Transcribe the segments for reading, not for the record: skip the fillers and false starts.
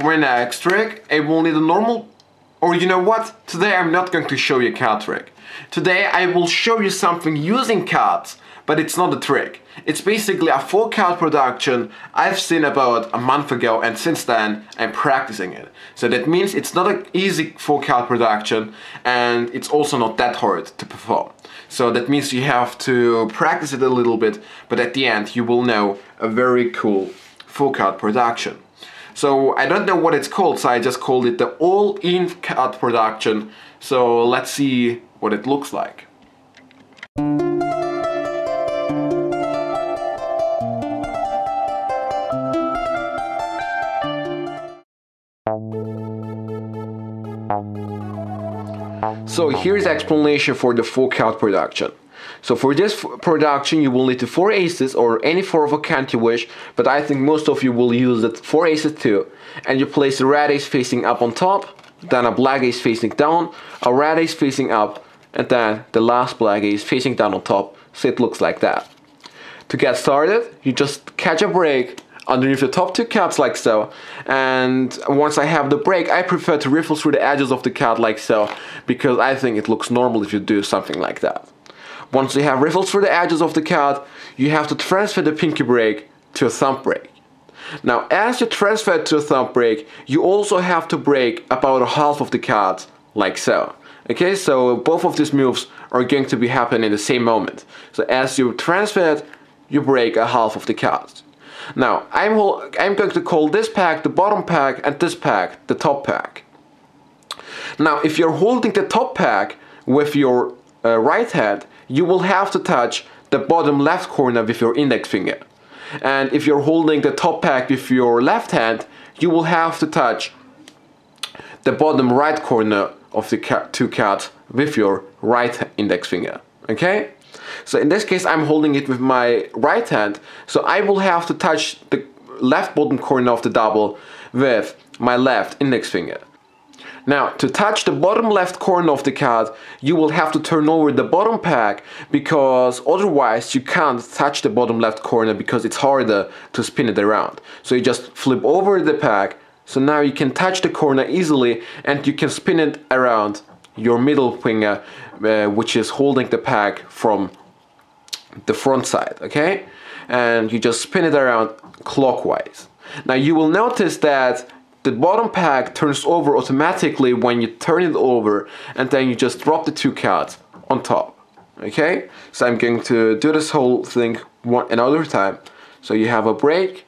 For my next trick, I will need a normal, or you know what? Today I'm not going to show you a card trick. Today I will show you something using cards, but it's not a trick. It's basically a full card production I've seen about a month ago, and since then I'm practicing it. So that means it's not an easy full card production, and it's also not that hard to perform. So that means you have to practice it a little bit, but at the end you will know a very cool full card production. So I don't know what it's called, so I just called it the all-in card production. So let's see what it looks like. So here's the explanation for the full card production. So for this production you will need the 4 aces or any 4 of a kind you wish, but I think most of you will use the 4 aces too. And you place the red ace facing up on top, then a black ace facing down, a red ace facing up, and then the last black ace facing down on top, so it looks like that. To get started, you just catch a break underneath the top 2 cards like so, and once I have the break I prefer to riffle through the edges of the card like so, because I think it looks normal if you do something like that. Once you have riffled through the edges of the card, you have to transfer the pinky break to a thumb break. Now as you transfer it to a thumb break, you also have to break about a half of the cards like so. Okay, so both of these moves are going to be happening in the same moment. So as you transfer it, you break a half of the cards. Now I'm going to call this pack the bottom pack and this pack the top pack. Now if you're holding the top pack with your right hand, you will have to touch the bottom left corner with your index finger. And if you're holding the top pack with your left hand, you will have to touch the bottom right corner of the 2 cards with your right index finger. Okay? So in this case I'm holding it with my right hand, so I will have to touch the left bottom corner of the double with my left index finger. Now to touch the bottom left corner of the card, you will have to turn over the bottom pack, because otherwise you can't touch the bottom left corner because it's harder to spin it around. So you just flip over the pack, so now you can touch the corner easily and you can spin it around your middle finger, which is holding the pack from the front side, okay? And you just spin it around clockwise. Now you will notice that the bottom pack turns over automatically when you turn it over, and then you just drop the 2 cards on top. Okay? So I'm going to do this whole thing another time. So you have a break,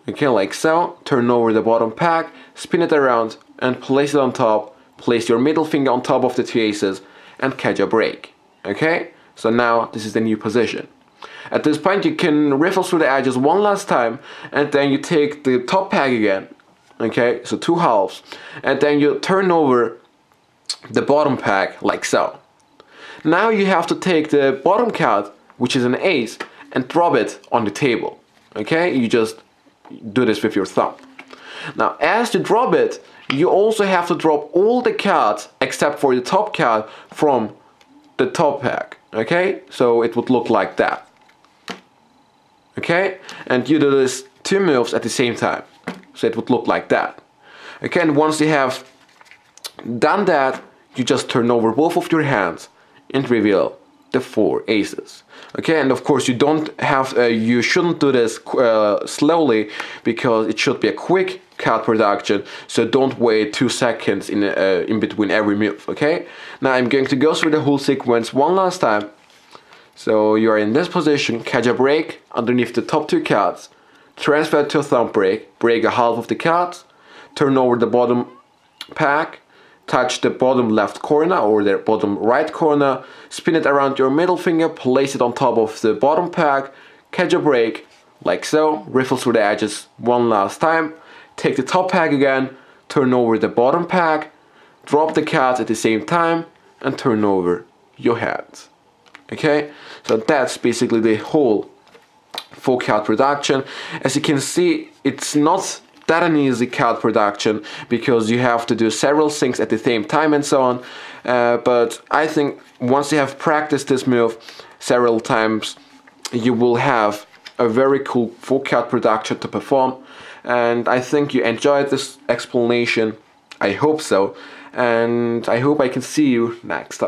okay, like so, turn over the bottom pack, spin it around and place it on top, place your middle finger on top of the 2 aces and catch a break. Okay? So now this is the new position. At this point you can riffle through the edges one last time, and then you take the top pack again. Okay, so 2 halves, and then you turn over the bottom pack like so. Now you have to take the bottom card, which is an ace, and drop it on the table. Okay, you just do this with your thumb. Now as you drop it, you also have to drop all the cards except for the top card from the top pack. Okay, so it would look like that. Okay, and you do this 2 moves at the same time. So it would look like that. Okay, and once you have done that, you just turn over both of your hands and reveal the 4 aces. Okay, and of course you shouldn't do this slowly, because it should be a quick card production. So don't wait 2 seconds in between every move. Okay. Now I'm going to go through the whole sequence one last time. So you are in this position, catch a break underneath the top 2 cards. Transfer to a thumb break, break a half of the cards, turn over the bottom pack, touch the bottom left corner or the bottom right corner, spin it around your middle finger, place it on top of the bottom pack, catch a break, like so, riffle through the edges one last time, take the top pack again, turn over the bottom pack, drop the cards at the same time, and turn over your hands. Okay, so that's basically the whole full card production. As you can see, it's not that an easy card production, because you have to do several things at the same time and so on, but I think once you have practiced this move several times, you will have a very cool full chord production to perform. And I think you enjoyed this explanation. I hope so. And I hope I can see you next time.